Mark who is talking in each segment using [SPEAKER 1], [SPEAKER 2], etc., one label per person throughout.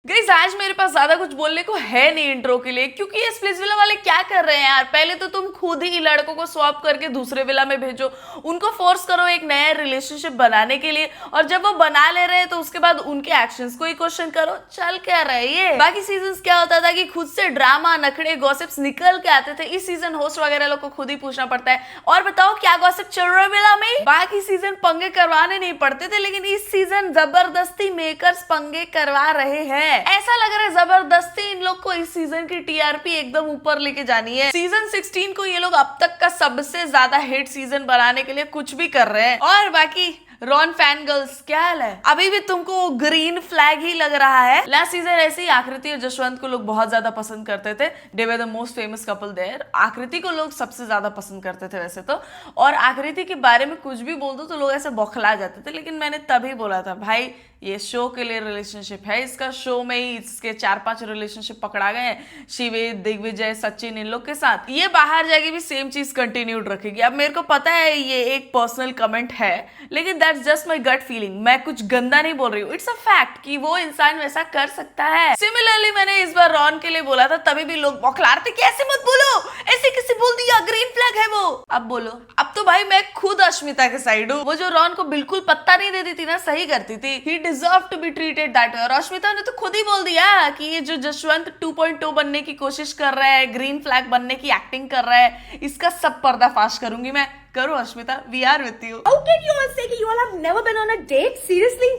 [SPEAKER 1] Guys आज मेरे पास ज्यादा कुछ बोलने को है नहीं इंट्रो के लिए, क्योंकि ये स्प्लिट्सविला वाले क्या कर रहे हैं यार। पहले तो तुम खुद ही लड़कों को स्वैप करके दूसरे विला में भेजो, उनको फोर्स करो एक नया रिलेशनशिप बनाने के लिए, और जब वो बना ले रहे हैं तो उसके बाद उनके एक्शंस को ही क्वेश्चन करो। चल क्या रहा है ये। बाकी सीजन्स क्या होता था कि खुद से ड्रामा नखड़े गॉसिप्स निकल के आते थे। इस सीजन होस्ट वगैरह लोग को खुद ही पूछना पड़ता है और बताओ क्या गॉसिप चल रहा है विला में। बाकी सीजन पंगे करवाने नहीं पड़ते थे, लेकिन इस सीजन जबरदस्ती मेकर्स पंगे करवा रहे हैं। ऐसा लग रहा है जबरदस्ती इन लोग को इस सीजन की टीआरपी एकदम ऊपर लेके जानी है। सीजन 16 को ये लोग अब तक का सबसे ज्यादा हिट सीजन बनाने के लिए कुछ भी कर रहे हैं। और बाकी रॉन फैन गर्ल्स क्या हाल है? अभी भी तुमको ग्रीन फ्लैग ही लग रहा है? लास्ट सीजन ऐसे ही आकृति और जसवंत को लोग बहुत ज्यादा पसंद करते थे। They were the most famous couple there. Aakriti को लोग सबसे ज्यादा पसंद करते थे वैसे तो, और आकृति के बारे में कुछ भी बोल दो तो लोग ऐसे बौखला जाते थे। लेकिन मैंने तभी बोला था भाई ये शो के लिए रिलेशनशिप है, इसका शो में ही इसके 4-5 रिलेशनशिप पकड़ा गए हैं, शिवेद, दिग्विजय, सचिन, इन लोग के साथ। ये बाहर जाके भी सेम चीज कंटिन्यूड रखेगी। अब मेरे को पता है ये एक पर्सनल कमेंट है, लेकिन that's just my gut feeling. मैं कुछ गंदा नहीं बोल रही हूँ, इट्स अ फैक्ट कि वो इंसान वैसा कर सकता है। सिमिलरली मैंने इस बार रॉन के लिए बोला था, तभी भी लोग बौखला रहे थे कि ऐसे मत बोलो, ऐसे किसी बोल दिया, ग्रीन फ्लैग है वो। अब बोलो। अब तो भाई मैं खुद अश्मिता के साइड हूँ। वो जो रॉन को बिल्कुल पत्ता नहीं देती थी ना, सही करती थी। Deserve to be treated that way. और अश्मिता ने तो खुद ही बोल दिया कि ये जो जसवंत 2.2 बनने की कोशिश कर रहा है, ग्रीन फ्लैग बनने की एक्टिंग कर रहा है, इसका सब पर्दाफाश करूंगी मैं। करो Ashmita, we are with you.
[SPEAKER 2] How can you all say कि you all have never been on a date? Seriously?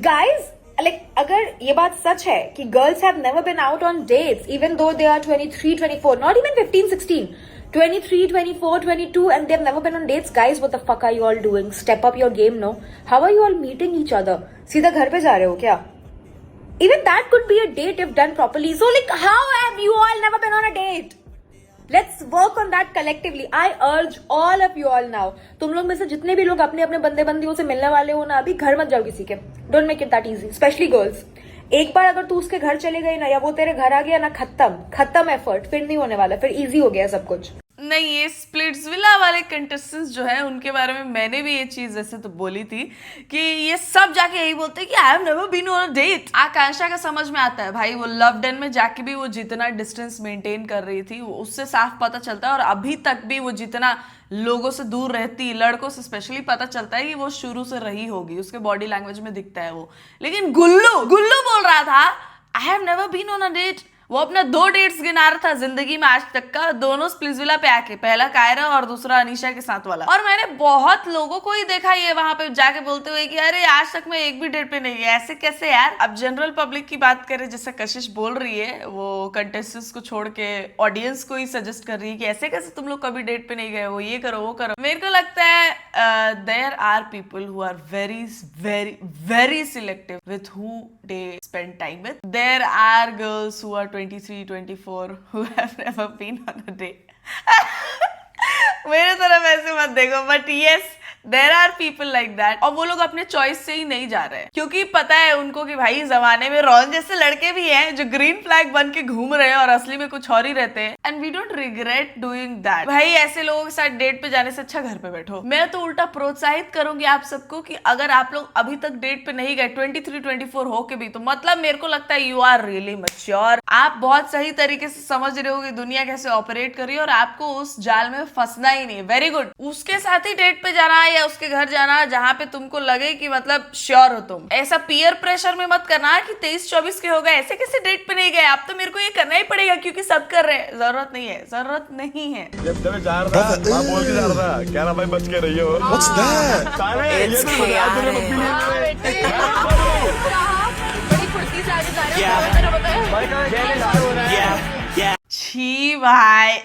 [SPEAKER 2] Guys, like, अगर ये बात सच है कि girls have never been out on dates, even though they are 23, 24, not even 15, 16, 23, 24, 22, and they've never been on dates. Guys, what the fuck are you all doing? Step up your game, no? How are you all meeting each other? सीधा घर पे जा रहे हो क्या? Even that could be a date if done properly. So, like, how have you all never been on a date? Let's work on that collectively. I urge all of you all now. तुम लोग में से जितने भी लोग अपने अपने बंदे बंदियों से मिलने वाले हो ना, अभी घर मत जाओ किसी के. Don't make it that easy. Especially girls. एक बार अगर तू उसके घर चले गई ना, या वो तेरे घर आ गया ना, खत्म एफर्ट. फिर नहीं होने वाला, फिर इजी हो गया सब कुछ.
[SPEAKER 1] नहीं, ये स्प्लिट्सविला वाले कंटेस्टेंट्स जो है उनके बारे में मैंने भी ये चीज ऐसे तो बोली थी कि ये सब जाके यही बोलते हैं कि I have never been on a date. Akanksha का समझ में आता है भाई, वो लव डन में जाके भी वो जितना डिस्टेंस मेंटेन कर रही थी उससे साफ पता चलता है, और अभी तक भी वो जितना लोगों से दूर रहती, लड़कों से स्पेशली, पता चलता है कि वो शुरू से रही होगी। उसके बॉडी लैंग्वेज में दिखता है वो। लेकिन गुल्लू बोल रहा था I have never been on a date. वो अपना 2 डेट्स गिना रहा था जिंदगी में आज तक का, दोनों स्प्लिट्सविला पे आके, पहला कायरा और दूसरा अनीशा के साथ वाला। और मैंने बहुत लोगों को ही देखा ये वहां पे जाके बोलते हुए कि अरे आज तक मैं एक भी डेट पे नहीं गया। ऐसे कैसे यार? अब जनरल पब्लिक की बात करें, जैसे कशिश बोल रही है, वो कंटेस्टेंट्स को छोड़ के ऑडियंस को ही सजेस्ट कर रही है कि ऐसे कैसे तुम लोग कभी डेट पे नहीं गए हो, ये करो वो करो। मेरे को लगता है there are people who are very very very selective with who they spend time with. There are girls who are 23, 24 who have never been on a date. मेरे तरफ ऐसे मत देखो, but yes there are people like that. और वो लोग अपने choice से ही नहीं जा रहे हैं, क्योंकि पता है उनको कि भाई जमाने में रॉन जैसे लड़के भी हैं जो ग्रीन फ्लैग बन के घूम रहे हैं और असली में कुछ और ही रहते हैं। And we don't regret doing that. भाई ऐसे लोगों के साथ डेट पे जाने से अच्छा घर पे बैठो। मैं तो उल्टा प्रोत्साहित करूंगी आप सबको कि अगर आप लोग अभी तक डेट पे नहीं गए 23, 24 हो के भी, तो मतलब मेरे को लगता है यू आर रियली मैच्योर। आप बहुत सही तरीके से समझ रहे हो कि दुनिया कैसे ऑपरेट कर रही है, और आपको उस जाल में फंसना ही नहीं। Very good. उसके साथ ही डेट पे जाना या उसके घर जाना जहां पे तुमको लगे कि मतलब श्योर हो तुम। ऐसा पीयर प्रेशर में मत करना कि 23-24 के हो गए, ऐसे कैसे डेट पे नहीं गए, अब तो मेरे को ये करना ही पड़ेगा क्योंकि सब कर रहे हैं। जरूरत नहीं है, जरूरत नहीं है।
[SPEAKER 3] जब जा रहा था बोल के जा रहा था, कह रहा भाई बच के रहियो।
[SPEAKER 4] What's that?
[SPEAKER 3] It's chaotic.
[SPEAKER 2] बड़ी फुर्ती से आगे जा रहे हो।
[SPEAKER 1] छी भाई।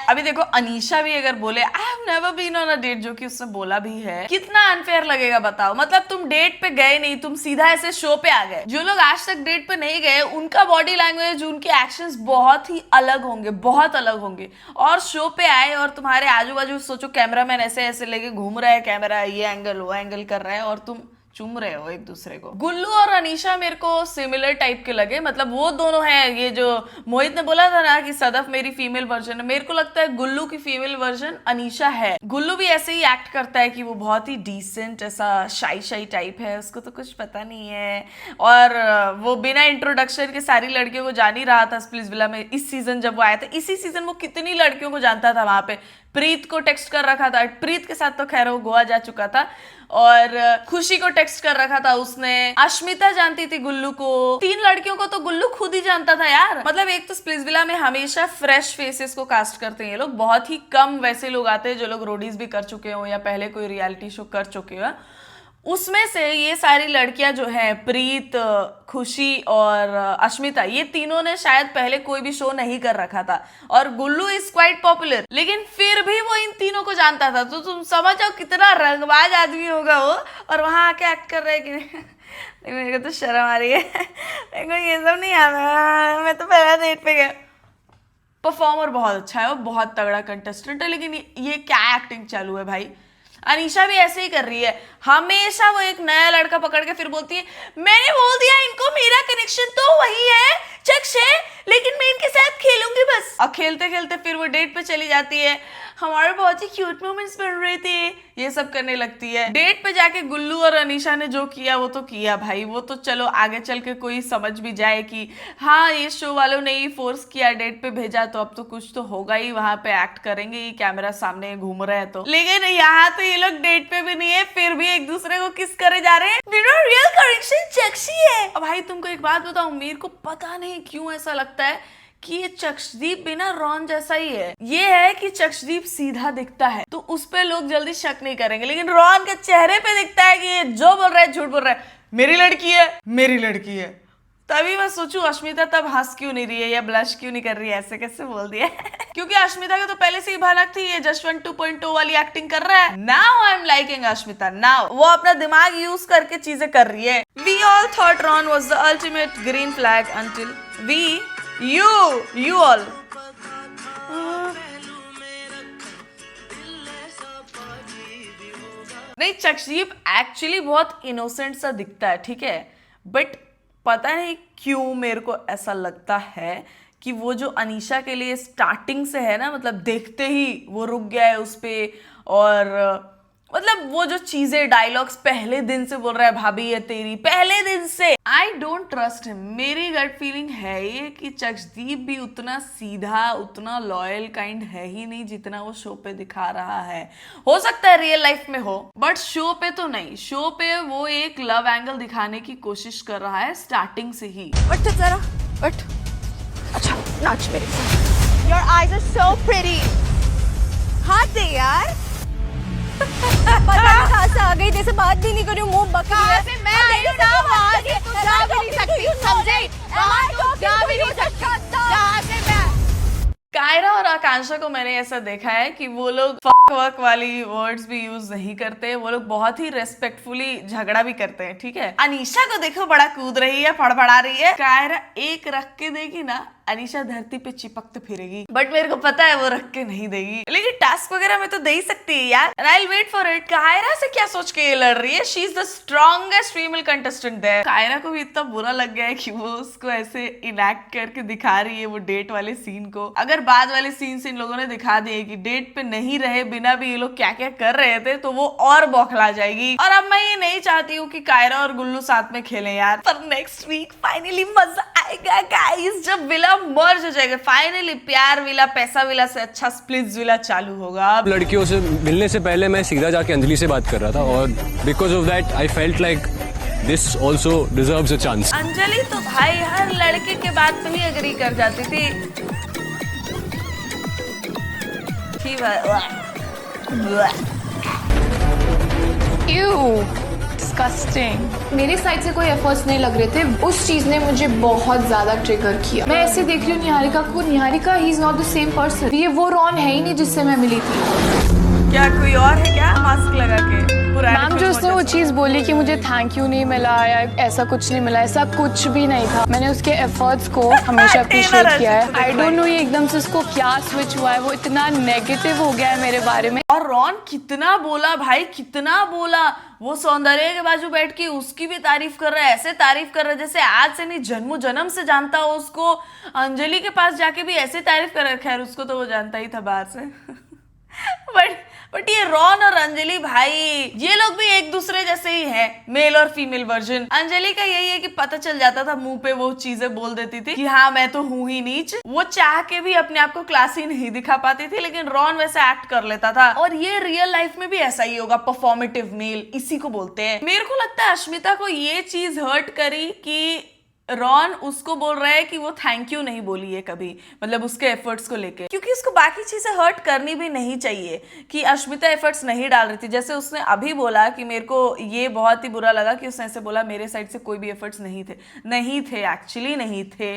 [SPEAKER 1] अभी देखो अनीशा भी अगर बोले I have never been on a date, जो कि उसने बोला भी है, कितना अनफेयर लगेगा बताओ। मतलब तुम डेट पे गए नहीं, तुम सीधा ऐसे शो पे आ गए। जो लोग आज तक डेट पे नहीं गए, उनका बॉडी लैंग्वेज, उनके एक्शंस बहुत ही अलग होंगे, बहुत अलग होंगे। और शो पे आए और तुम्हारे आजू बाजू सोचो कैमरामैन ऐसे ऐसे लेके घूम रहा है, कैमरा ये एंगल वो एंगल कर रहा है, और तुम चूम रहे हो एक दूसरे को। गुल्लू और अनीशा मेरे को सिमिलर टाइप के लगे, मतलब वो दोनों हैं। ये जो मोहित ने बोला था ना कि सदफ मेरी फीमेल वर्जन है, मेरे को लगता है गुल्लू की फीमेल वर्जन अनीशा है। गुल्लू भी ऐसे ही एक्ट करता है कि वो बहुत ही डिसेंट ऐसा शाई शाई टाइप है, उसको तो कुछ पता नहीं है, और वो बिना इंट्रोडक्शन के सारी लड़कियों को जान ही रहा था स्प्लिट्स विला में। इस सीजन जब वो आया था, इसी सीजन वो कितनी लड़कियों को जानता था वहां पे। प्रीत को टेक्स्ट कर रखा था, प्रीत के साथ तो खैर वो गोवा जा चुका था, और खुशी को टेक्स्ट कर रखा था उसने। अश्मिता जानती थी गुल्लू को। 3 लड़कियों को तो गुल्लू खुद ही जानता था यार। मतलब एक तो स्प्लिट्स विला में हमेशा फ्रेश फेसेस को कास्ट करते हैं ये लोग, बहुत ही कम वैसे लोग आते हैं जो लोग रोडीज भी कर चुके हो या पहले कोई रियलिटी शो कर चुके हो। उसमें से ये सारी लड़कियां जो हैं, प्रीत, खुशी और अश्मिता, ये तीनों ने शायद पहले कोई भी शो नहीं कर रखा था, और गुल्लू इज क्वाइट पॉपुलर, लेकिन फिर भी वो इन तीनों को जानता था। तो तुम समझ जाओ कितना रंगबाज आदमी होगा वो, और वहां आके एक्ट कर रहा है कि मेरे को तो शर्म आ रही है, मेरे को ये सब नहीं आता, मैं तो पहला डेट पे गया। परफॉर्मर बहुत अच्छा है, वो बहुत तगड़ा कंटेस्टेंट है, लेकिन ये क्या एक्टिंग चालू है भाई। अनीशा भी ऐसे ही कर रही है, हमेशा वो एक नया लड़का पकड़ के फिर बोलती है मैंने बोल दिया इनको मेरा कनेक्शन तो वही है, चक्ष है, लेकिन मैं इनके साथ खेलूंगी बस। और खेलते खेलते फिर वो डेट पे चली जाती है, हमारे बहुत ही क्यूट मोमेंट्स बन रहे थे, ये सब करने लगती है। डेट पे जाके गुल्लू और अनीशा ने जो किया वो तो किया भाई, वो तो चलो आगे चल के कोई समझ भी जाए कि हाँ ये शो वालों ने ही फोर्स किया, डेट पे भेजा, तो अब तो कुछ तो होगा ही, वहां पे एक्ट करेंगे ही, कैमरा सामने घूम रहा है तो। लेकिन यहाँ तो ये लोग डेट पे भी नहीं है, फिर भी एक दूसरे को किस करे जा रहे हैं, रियल कनेक्शन चक्षी है। अब भाई तुमको एक बात बताऊं, मेरे को पता नहीं क्यों ऐसा लगता है कि ये चक्षदीप भी ना रॉन जैसा ही है। ये है कि चक्षदीप सीधा दिखता है तो उस पे लोग जल्दी शक नहीं करेंगे, लेकिन रॉन के चेहरे पे दिखता है कि ये जो बोल रहा है झूठ बोल रहा है, मेरी लड़की है, मेरी लड़की है। तभी मैं सोचूं अश्मिता तब हंस क्यों नहीं रही है या ब्लश क्यों नहीं कर रही है, ऐसे कैसे बोल दिया क्योंकि अश्मिता के तो पहले से ही भनक थी, ये जसवंत 2.0 वाली एक्टिंग कर रहा है। Now I am liking Ashmita, now वो अपना दिमाग यूज करके चीजें कर रही है। We all thought Ron was the ultimate green flag until we you all नहीं, चक्षदीप एक्चुअली बहुत इनोसेंट सा दिखता है, ठीक है, बट पता नहीं क्यों मेरे को ऐसा लगता है कि वो जो अनीशा के लिए स्टार्टिंग से है ना, मतलब देखते ही वो रुक गया है उस पे, और मतलब वो जो चीजें डायलॉग्स पहले दिन से बोल रहा है, भाभी ये तेरी, पहले दिन से। I don't trust him. मेरी गट फीलिंग है ये कि चक्षदीप भी उतना सीधा, उतना लॉयल काइंड है ही नहीं जितना वो शो पे दिखा रहा है। हो सकता है रियल लाइफ में हो, बट शो पे तो नहीं। शो पे वो एक लव एंगल दिखाने की कोशिश कर रहा है स्टार्टिंग से ही।
[SPEAKER 4] उठ जरा उठ, अच्छा नाच मेरे साथ। Your eyes are so pretty. हाथ दे यार। पता नहीं कहाँ से आ गई, जैसे बात भी नहीं कर रही हूँ, मुंह बका है। मैं ना वहाँ से तो जा भी नहीं सकती, समझे? वहाँ तो जा भी नहीं सकती, जहाँ से मैं।
[SPEAKER 1] कायरा और आकांक्षा को मैंने ऐसा देखा है कि वो लोग फक वक वाली वर्ड्स भी यूज नहीं करते, वो लोग बहुत ही रेस्पेक्टफुली झगड़ा भी करते हैं, ठीक है। अनीशा को देखो बड़ा कूद रही है, फड़फड़ा रही है, कायरा एक रख के देगी ना, अनीशा धरती पे चिपकते फिरेगी, बट मेरे को पता है वो रख के नहीं देगी, लेकिन टास्क वगैरह में तो दे ही सकती है यार। And I will wait for it. Kaira से क्या सोच के ये लड़ रही है? She is the strongest female contestant there. Kaira को भी इतना बुरा लग गया है कि वो उसको ऐसे इनैक्ट करके दिखा रही है वो डेट वाले सीन को। अगर बाद वाले सीन से इन लोगों ने दिखा दिए कि डेट पे नहीं रहे बिना भी ये लोग क्या क्या कर रहे थे, तो वो और बौखला जाएगी। और अब मैं ये नहीं चाहती हूँ कि कायरा और गुल्लू साथ में खेलें यार, पर नेक्स्ट वीक फाइनली मजा आएगा गाइस, जब विला मर्ज हो जाएगा फाइनली। प्यार विला, पैसा विला से अच्छा स्प्लिट्स विला चालू होगा। अब
[SPEAKER 5] लड़कियों से मिलने से पहले मैं सीधा जाके अंजलि से बात कर रहा था, और because of that I felt like this also deserves a chance.
[SPEAKER 1] Anjali तो भाई हर लड़के के बात पे ही एग्री कर जाती थी।
[SPEAKER 6] मेरे साइड से कोई एफर्ट्स नहीं लग रहे थे, उस चीज ने मुझे बहुत ज्यादा ट्रिगर किया। मैं ऐसे देख रही हूँ निहारिका को, Niharika he is not the same person. ये वो रॉन है ही नहीं जिससे मैं मिली थी।
[SPEAKER 1] क्या कोई और है क्या मास्क लगा के?
[SPEAKER 6] मैम जो उसने वो चीज बोली कि मुझे थैंक यू नहीं मिला या ऐसा कुछ नहीं मिला, ऐसा कुछ भी नहीं था। मैंने उसके एफर्ट्स को हमेशा अप्रिशिएट किया है। आई डोंट नो ये एकदम से उसको क्या स्विच हुआ है, वो इतना नेगेटिव हो गया है मेरे बारे में।
[SPEAKER 1] और रॉन कितना बोला भाई, कितना बोला। वो सौंदर्य के बाजू बैठ के उसकी भी तारीफ कर रहा है, ऐसे तारीफ कर रहा है जैसे आज से नहीं जन्मों जन्म से जानता हो उसको। अंजलि के पास जाके भी ऐसे तारीफ कर रहा है, खैर उसको तो वो जानता ही था बाहर से बट ये रॉन और अंजलि भाई ये लोग भी एक दूसरे जैसे ही है, मेल और फीमेल वर्जन। अंजलि का यही है कि पता चल जाता था, मुंह पे वो चीजें बोल देती थी कि हाँ मैं तो हूं ही नीच। वो चाह के भी अपने आप को क्लासी नहीं दिखा पाती थी, लेकिन रॉन वैसा एक्ट कर लेता था। और ये रियल लाइफ में भी ऐसा ही होगा, परफॉर्मेटिव मेल इसी को बोलते हैं। मेरे को लगता है अश्मिता को ये चीज हर्ट करी कि रॉन उसको बोल रहा है कि वो थैंक यू नहीं बोली है कभी, मतलब उसके एफर्ट्स को लेके, क्योंकि उसको बाकी चीजें हर्ट करनी भी नहीं चाहिए कि अश्मिता एफर्ट्स नहीं डाल रही थी। जैसे उसने अभी बोला कि मेरे को ये बहुत ही बुरा लगा कि उसने ऐसे बोला मेरे साइड से कोई भी एफर्ट्स नहीं थे एक्चुअली नहीं थे।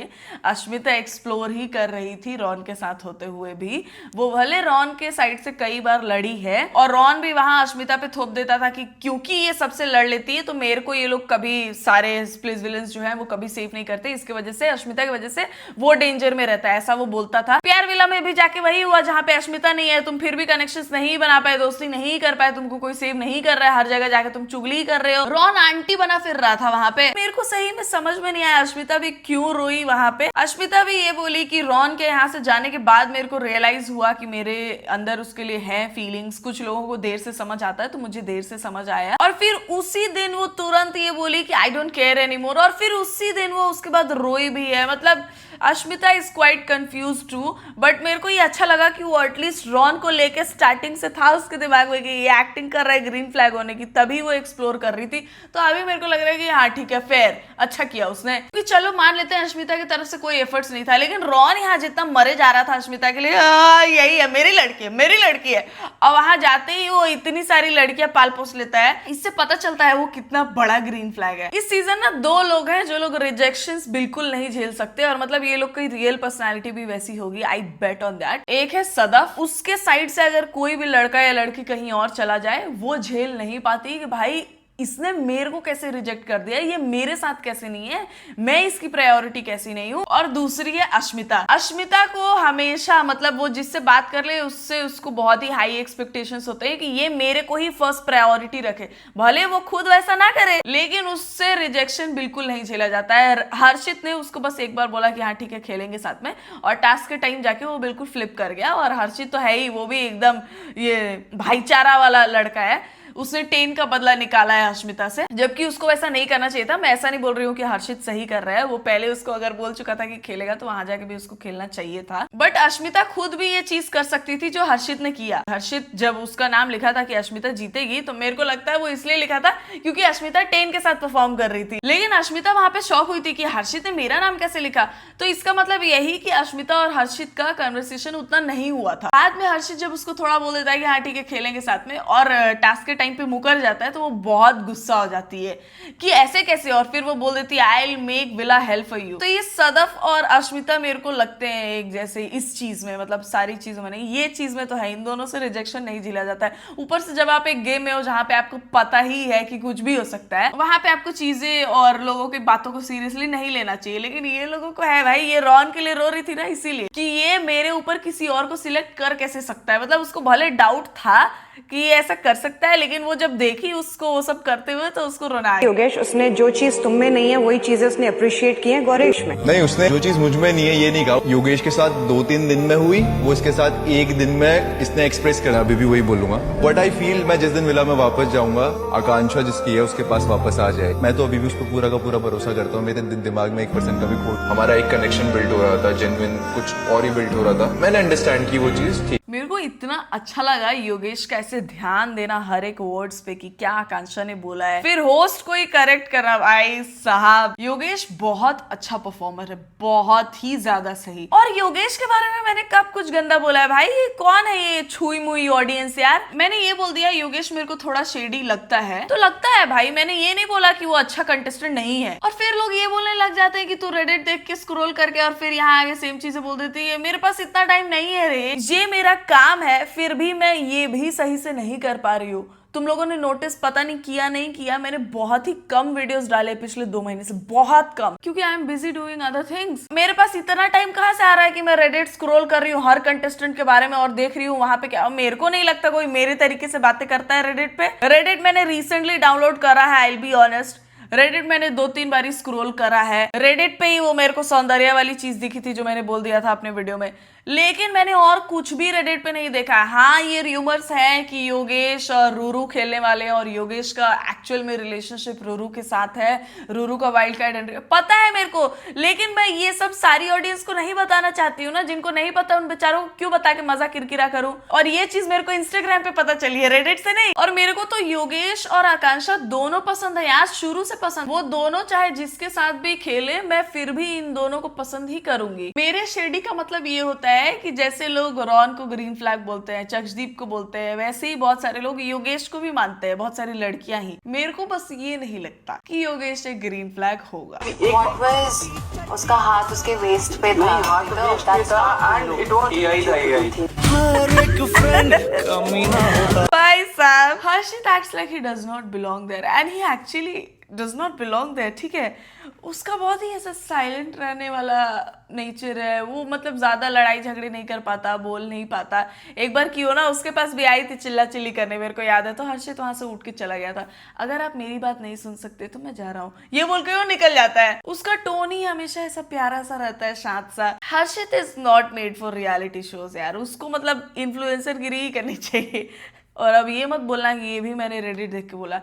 [SPEAKER 1] अश्मिता एक्सप्लोर ही कर रही थी रॉन के साथ होते हुए भी। वो भले रॉन के साइड से कई बार लड़ी है और रॉन भी वहां अश्मिता पे थोप देता था कि क्योंकि ये सबसे लड़ लेती है तो मेरे को ये लोग कभी सारे स्प्लिस विलन्स जो है वो कभी सेफ नहीं करते, इसकी वजह से अश्मिता की वजह से वो डेंजर में रहता है, ऐसा वो बोलता था। प्यार विला में भी जाके वही हुआ जहां पे अश्मिता नहीं है, तुम फिर भी कनेक्शंस नहीं बना पाए, दोस्ती नहीं कर पाए, तुमको कोई सेव नहीं कर रहा है, हर जगह जाके तुम चुगली कर रहे हो। रॉन आंटी बना फिर रहा था वहां पे। मेरे को सही में समझ में नहीं आया अश्मिता भी क्यों रोई वहां पे। अश्मिता भी ये बोली कि रॉन के यहाँ से जाने के बाद मेरे को रियलाइज हुआ कि मेरे अंदर उसके लिए है फीलिंग्स। कुछ लोगों को देर से समझ आता है तो मुझे देर से समझ आया। और फिर उसी दिन वो तुरंत ये बोली कि आई डोंट केयर एनीमोर, और फिर उसी दिन वो उसके बाद रोई भी है। मतलब Ashmita is quite confuse too, बट मेरे को ये अच्छा लगा कि वो एटलीस्ट रॉन को लेके स्टार्टिंग से था उसके दिमाग में कि ये एक्टिंग कर रहा है ग्रीन फ्लैग होने की, तभी वो एक्सप्लोर कर रही थी। तो अभी मेरे को लग रहा है कि हाँ ठीक है, फेयर, अच्छा किया उसने। क्योंकि चलो मान लेते हैं अश्मिता की तरफ से कोई एफर्ट्स नहीं था, लेकिन रॉन यहाँ जितना मरे जा रहा था अश्मिता के लिए, यही है मेरी लड़की है मेरी लड़की है, और वहां जाते ही वो इतनी सारी लड़कियां पाल पोस लेता है। इससे पता चलता है वो कितना बड़ा ग्रीन फ्लैग है। इस सीजन ना 2 लोग हैं जो लोग रिजेक्शंस बिल्कुल नहीं झेल सकते, और मतलब ये लोग की रियल पर्सनालिटी भी वैसी होगी, आई बेट ऑन दैट। एक है सदफ, उसके साइड से अगर कोई भी लड़का या लड़की कहीं और चला जाए वो झेल नहीं पाती कि भाई इसने मेरे को कैसे रिजेक्ट कर दिया, ये मेरे साथ कैसे नहीं है, मैं इसकी प्रायोरिटी कैसी नहीं हूँ। और दूसरी है अश्मिता। अश्मिता को हमेशा मतलब वो जिससे बात कर ले उससे उसको बहुत ही हाई एक्सपेक्टेशंस होते हैं कि ये मेरे को ही फर्स्ट प्रायोरिटी रखे, भले वो खुद वैसा ना करे, लेकिन उससे रिजेक्शन बिल्कुल नहीं झेला जाता है। हर्षित ने उसको बस एक बार बोला कि हाँ ठीक है खेलेंगे साथ में, और टास्क के टाइम जाके वो बिल्कुल फ्लिप कर गया। और हर्षित तो है ही, वो भी एकदम ये भाईचारा वाला लड़का है, उसने टेन का बदला निकाला है अश्मिता से, जबकि उसको वैसा नहीं करना चाहिए था। मैं ऐसा नहीं बोल रही हूँ कि हर्षित सही कर रहा है, वो पहले उसको अगर बोल चुका था कि खेलेगा तो वहां जाके भी उसको खेलना चाहिए था। बट अश्मिता खुद भी ये चीज कर सकती थी जो हर्षित ने किया। हर्षित जब उसका नाम लिखा था कि अश्मिता जीतेगी, तो मेरे को लगता है वो इसलिए लिखा था क्योंकि अश्मिता टेन के साथ परफॉर्म कर रही थी। लेकिन अश्मिता वहां पे शॉक हुई थी कि हर्षित ने मेरा नाम कैसे लिखा, तो इसका मतलब यही कि अश्मिता और हर्षित का कन्वर्सेशन उतना नहीं हुआ था। बाद में हर्षित जब उसको थोड़ा बोल देता है कि हाँ ठीक है खेलेंगे साथ में, और टास्क के टाइम पे मुकर जाता है, तो वो बहुत गुस्सा हो जाती है कि ऐसे कैसे, और फिर वो बोल देती है I will make villa help for you. तो ये सदफ और अश्मिता मेरे को लगते हैं एक जैसे इस चीज में, मतलब सारी चीजों में नहीं, ये चीज में तो है, इन दोनों से रिजेक्शन नहीं झेला जाता है। ऊपर से जब आप एक गेम में हो जहां पे आपको पता ही है कि कुछ भी हो सकता है, वहां पे आपको चीजें और लोगों की बातों को सीरियसली नहीं लेना चाहिए। लेकिन ये लोगों को है भाई, ये रॉन के लिए रो रही थी ना इसीलिए कि ये मेरे ऊपर किसी और को सिलेक्ट कर कैसे सकता है। मतलब उसको भले डाउट था कि ये ऐसा कर सकता है, लेकिन वो जब देखी उसको वो सब करते हुए तो उसको रोना आया।
[SPEAKER 7] योगेश, उसने जो चीज तुम में नहीं है वही चीजें उसने अप्रिशिएट की है गौरेश में।
[SPEAKER 3] नहीं, उसने जो चीज मुझ में नहीं है ये नहीं कहा। योगेश के साथ 2-3 दिन में हुई, वो इसके साथ 1 दिन में इसने एक्सप्रेस करा। अभी भी वही बोलूंगा, बट आई फील मैं जिस दिन विला में वापस जाऊंगा, आकांक्षा जिसकी है उसके पास वापस आ जाए। मैं तो अभी भी उस पर पूरा का पूरा भरोसा करता हूँ। मेरे दिमाग में 1% का भी खोट, हमारा एक कनेक्शन बिल्ड हो रहा था, जेन्युइन कुछ और ही बिल्ड हो रहा था। मैंने अंडरस्टैंड की वो चीज। ठीक,
[SPEAKER 1] मेरे को इतना अच्छा लगा योगेश का ऐसे ध्यान देना हर एक वर्ड्स पे कि क्या आकांक्षा ने बोला है, फिर होस्ट को ही करेक्ट करना। भाई साहब योगेश बहुत अच्छा परफॉर्मर है, बहुत ही ज्यादा सही। और योगेश के बारे में मैंने कब कुछ गंदा बोला है भाई? ये कौन है ये छुई मुई ऑडियंस यार? मैंने ये बोल दिया योगेश मेरे को थोड़ा शेडी लगता है, तो लगता है भाई, मैंने ये नहीं बोला कि वो अच्छा कंटेस्टेंट नहीं है। और फिर लोग ये बोलने लग जाते हैं कि तू रेडिट देख के स्क्रॉल करके और फिर यहाँ आगे सेम चीजें बोल देती है। मेरे पास इतना टाइम नहीं है रे, ये मेरा काम है, फिर भी मैं ये भी सही से नहीं कर पा रही हूँ। तुम लोगों ने नोटिस पता नहीं किया नहीं किया, मैंने बहुत ही कम वीडियोस डाले पिछले 2 महीने से, बहुत कम, क्योंकि I am busy doing other things. मेरे पास इतना टाइम कहाँ से आ रहा है कि मैं रेडिट स्क्रॉल कर रही हूँ हर कंटेस्टेंट के बारे में और देख रही हूँ वहां पे क्या। मेरे को नहीं लगता कोई मेरे तरीके से बातें करता है रेडिट पे। रेडिट मैंने रिसेंटली डाउनलोड करा है, I will be honest. Reddit मैंने 2-3 बारी स्क्रॉल करा है। रेडिट पे ही वो मेरे को सौंदर्य वाली चीज दिखी थी जो मैंने बोल दिया था अपने वीडियो में, लेकिन मैंने और कुछ भी रेडिट पे नहीं देखा। हाँ, ये रूमर्स हैं कि योगेश और रूरू खेलने वाले हैं और योगेश का एक्चुअल में रिलेशनशिप रूरू के साथ है, रूरू का वाइल्ड कार्ड एंट्री पता है मेरे को, लेकिन मैं ये सब सारी ऑडियंस को नहीं बताना चाहती हूँ ना। जिनको नहीं पता उन बेचारों को क्यों बता के मजा किरकिरा करूं। और ये चीज मेरे को इंस्टाग्राम पे पता चली है, रेडिट से नहीं। और मेरे को तो योगेश और आकांक्षा दोनों पसंद है यार, शुरू से पसंद। वो दोनों चाहे जिसके साथ भी खेले, मैं फिर भी इन दोनों को पसंद ही करूंगी। मेरे शेडी का मतलब ये होता है कि जैसे लोग रॉन को ग्रीन फ्लैग बोलते हैं, चक्षदीप को बोलते हैं, वैसे ही बहुत सारे लोग योगेश को भी मानते हैं, बहुत सारी लड़कियां ही। मेरे को बस ये नहीं लगता कि योगेश एक ग्रीन फ्लैग होगा।
[SPEAKER 6] उसका हाथ उसके वेस्ट पे था,
[SPEAKER 1] भाई साहब, हर्षित acts like he does not belong there and he actually does not belong there, ठीक है। उसका बहुत ही ऐसा साइलेंट रहने वाला नेचर है वो, मतलब ज्यादा लड़ाई झगड़े नहीं कर पाता, बोल नहीं पाता। एक बार क्यों ना उसके पास भी आई थी चिल्ला चिल्ली करने, मेरे को याद है, तो हर्षित वहां से उठ के चला गया था, अगर आप मेरी बात नहीं सुन सकते तो मैं जा रहा हूँ, ये बोल के वो निकल जाता है। उसका टोन ही हमेशा ऐसा प्यारा सा रहता है, शांत सा। Harshit is not made for reality shows यार, उसको मतलब इन्फ्लुएंसर गिरी ही करनी चाहिए। और अब ये मत बोलना कि ये भी मैंने रेडिट देख के बोला।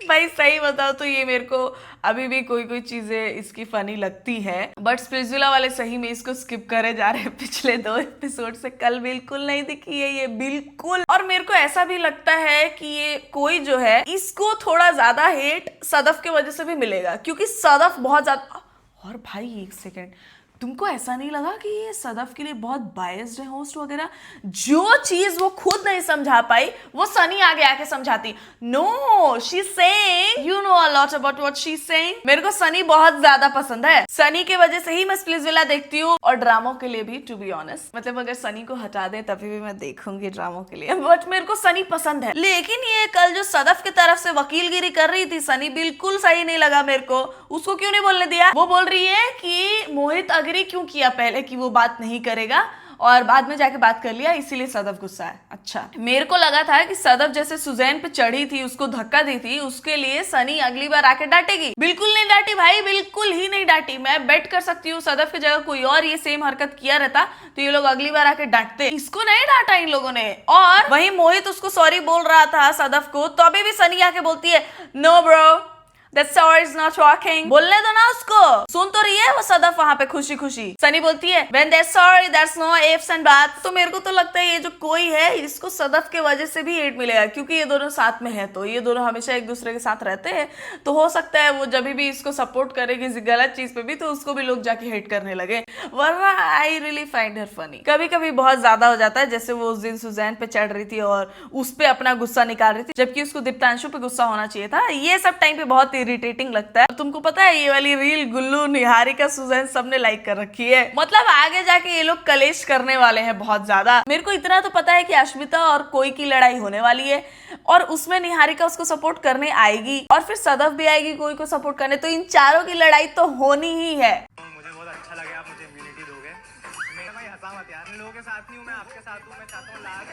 [SPEAKER 1] भाई सही बताओ तो ये मेरे को अभी भी कोई कोई चीजें इसकी फनी लगती है, बट स्प्लिट्सविला वाले सही में इसको स्किप करे जा रहे हैं पिछले 2 एपिसोड से। कल बिल्कुल नहीं दिखी है ये, बिल्कुल। और मेरे को ऐसा भी लगता है कि ये कोई जो है इसको थोड़ा ज्यादा हेट सदफ के वजह से भी मिलेगा, क्योंकि सदफ बहुत ज्यादा। और भाई एक सेकेंड, तुमको ऐसा नहीं लगा कि ये सदफ के लिए बहुत बायस्ड है होस्ट वगैरह? जो चीज वो खुद नहीं समझा पाई वो सनी आगे आके समझाती। No, she is saying you know a lot about what she is saying. मेरे को सनी बहुत ज्यादा पसंद है, सनी की वजह से ही मैं स्प्लिट्सविला देखती हूँ, और ड्रामों के लिए भी, टू बी ऑनेस्ट। मतलब अगर सनी को हटा दे तभी भी मैं देखूंगी ड्रामों के लिए, बट मेरे को सनी पसंद है। लेकिन ये कल जो सदफ की तरफ से वकीलगिरी कर रही थी सनी, बिल्कुल सही नहीं लगा मेरे को। उसको क्यों नहीं बोलने दिया? वो बोल रही है कि मोहित अग्री क्यों किया पहले कि वो बात नहीं करेगा, और बाद में जाके बात कर लिया, इसीलिए सदफ गुस्सा है। अच्छा, मेरे को लगा था कि सदफ जैसे सुजैन पे चढ़ी थी, उसको धक्का दी थी, उसके लिए सनी अगली बार आके डांटेगी। बिल्कुल नहीं डांटी भाई, बिल्कुल ही नहीं डांटी। मैं बेट कर सकती हूँ सदफ की जगह कोई और ये सेम हरकत किया रहता तो ये लोग अगली बार आके डांटते। इसको नहीं डांटा इन लोगों ने। और वही मोहित उसको सॉरी बोल रहा था सदफ को, तो अभी भी सनी आके बोलती है no bro, That sorry is not working. बोलने दो ना उसको, सुन तो रही है वो सदफ वहां पे खुशी खुशी। सनी बोलती है When they're sorry, there's no ifs and buts. तो मेरे को तो लगता है ये जो कोई है इसको सदफ के वजह से भी हेट मिलेगा, क्योंकि ये दोनों साथ में है, तो ये दोनों हमेशा एक दूसरे के साथ रहते हैं, तो हो सकता है वो जब भी इसको सपोर्ट करे किसी गलत चीज पे भी, तो उसको भी लोग जाके हेट करने लगे। वरना I really find her funny. कभी कभी बहुत ज्यादा हो जाता है, जैसे वो उस दिन सुजैन पे चढ़ रही थी और उस पे अपना गुस्सा निकाल रही थी, जबकि उसको दीप्तांशु पे गुस्सा होना चाहिए था। ये सब टाइम पे बहुत इरिटेटिंग लगता है। तुमको पता है ये वाली रील गुल्लू, निहारिका, सुजैन सबने लाइक कर रखी है। मतलब आगे जाके ये लोग कलेश करने वाले हैं बहुत ज्यादा। मेरे को इतना तो पता है कि अश्मिता और कोई की लड़ाई होने वाली है, और उसमें निहारिका उसको सपोर्ट करने आएगी, और फिर सदफ भी आएगी कोई को सपोर्ट करने, तो इन चारों की लड़ाई तो होनी ही है।
[SPEAKER 8] मुझे बहुत अच्छा लगा आप मुझे इम्यूनिटी दोगे। मैं भाई हंसा मत यार, मैं लोगों के साथ नहीं हूँ, मैं आपके साथ हूँ। मैं चाहता हूँ लास्ट,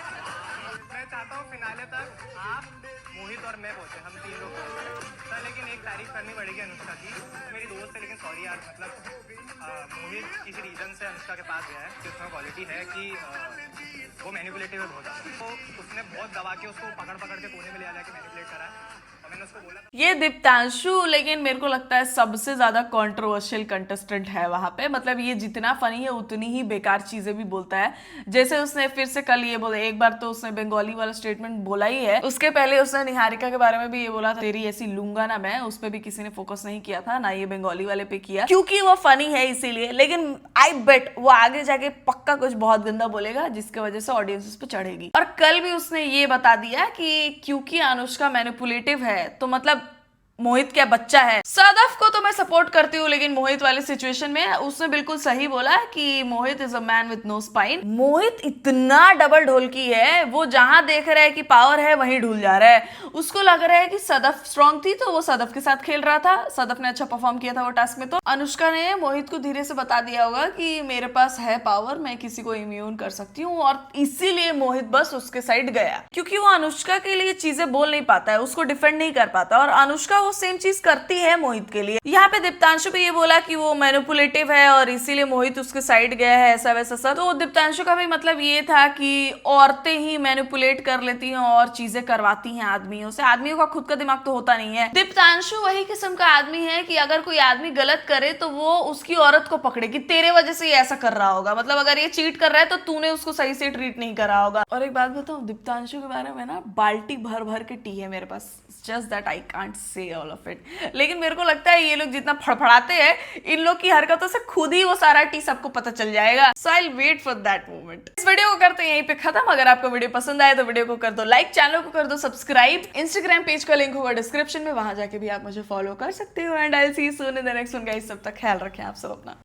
[SPEAKER 8] मैं चाहता हूँ फिनाले तक आप, मोहित और मैं पहुंचे, हम 3 लोग सर। लेकिन एक तारीफ करनी पड़ेगी अनुष्का की, मेरी दोस्त है, लेकिन सॉरी यार, मतलब मोहित किसी रीजन से अनुष्का के पास गया है, कि उसमें क्वालिटी है कि वो मैनिपुलेटिव है बहुत ज़्यादा, तो उसने बहुत दबा के उसको पकड़ के कोने में ले आया कि मैनिपुलेट करा है। मैंने उसको बोला
[SPEAKER 1] ये दीप्तांशु, लेकिन मेरे को लगता है सबसे ज्यादा कंट्रोवर्शियल कंटेस्टेंट है वहां पे। मतलब ये जितना फनी है उतनी ही बेकार चीजें भी बोलता है। जैसे उसने फिर से कल ये बोला, एक बार तो उसने बंगाली वाला स्टेटमेंट बोला ही है, उसके पहले उसने निहारिका के बारे में भी ये बोला था, तेरी ऐसी लूंगा ना मैं। उस पर भी किसी ने फोकस नहीं किया था, ना ये बंगाली वाले पे किया, क्योंकि वो फनी है इसीलिए। लेकिन आई बेट वो आगे जाके पक्का कुछ बहुत गंदा बोलेगा, जिसकी वजह से ऑडियंस उस पर चढ़ेगी। और कल भी उसने ये बता दिया कि क्योंकि अनुष्का मैनिपुलेटिव है, तो मतलब मोहित क्या बच्चा है। सदफ को तो मैं सपोर्ट करती हूँ, लेकिन मोहित वाले सिचुएशन में उसने बिल्कुल सही बोला कि Mohit is a man with no spine. Mohit इतना डबल ढोलकी है, वो जहां देख रहा है कि पावर है वहीं ढूल जा रहा है। उसको लग रहा है कि सदफ स्ट्रांग थी तो वो सदफ के साथ खेल रहा था, सदफ ने अच्छा परफॉर्म किया था वो टास्क में। तो अनुष्का ने मोहित को धीरे से बता दिया होगा कि मेरे पास है पावर, मैं किसी को इम्यून कर सकती हूँ, और इसीलिए मोहित बस उसके साइड गया, क्योंकि वो अनुष्का के लिए चीजें बोल नहीं पाता है, उसको डिफेंड नहीं कर पाता, और अनुष्का वो सेम चीज करती है मोहित के लिए। यहाँ पे दीप्तांशु भी ये बोला कि वो मैनिपुलेटिव है और इसीलिए मोहित उसके साइड गया है, ऐसा वैसा सब। तो दीप्तांशु का भी मतलब ये था कि औरतें ही मैनिपुलेट कर लेती हैं और चीजें करवाती हैं आदमियों से, आदमियों का खुद का दिमाग तो होता नहीं है। दीप्तांशु वही किस्म का आदमी है कि अगर कोई आदमी गलत करे तो वो उसकी औरत को पकड़े कि तेरे वजह से ये ऐसा कर रहा होगा, मतलब अगर ये चीट कर रहा है तो तूने उसको सही से ट्रीट नहीं करा होगा। और एक बात बताऊं, दीप्तांशु के बारे में ना बाल्टी भर भर के टी है मेरे पास, just that I can't say all of it. लेकिन मेरे को लगता है ये लोग जितना फड़फड़ाते हैं, इन लोग की हरकतों से खुद ही वो सारा टी सबको पता चल जाएगा। So I wait for that moment. इस वीडियो को करते हैं यहीं पे खत्म। अगर आपको वीडियो पसंद आए तो वीडियो को कर दो लाइक, चैनल को कर दो सब्सक्राइब, इंस्टाग्राम पेज का लिंक होगा डिस्क्रिप्शन में, वहां जाके भी आप मुझे फॉलो कर सकते हो। And I will see you soon in the next one guys. तब तक ख्याल रखें आप सब अपना।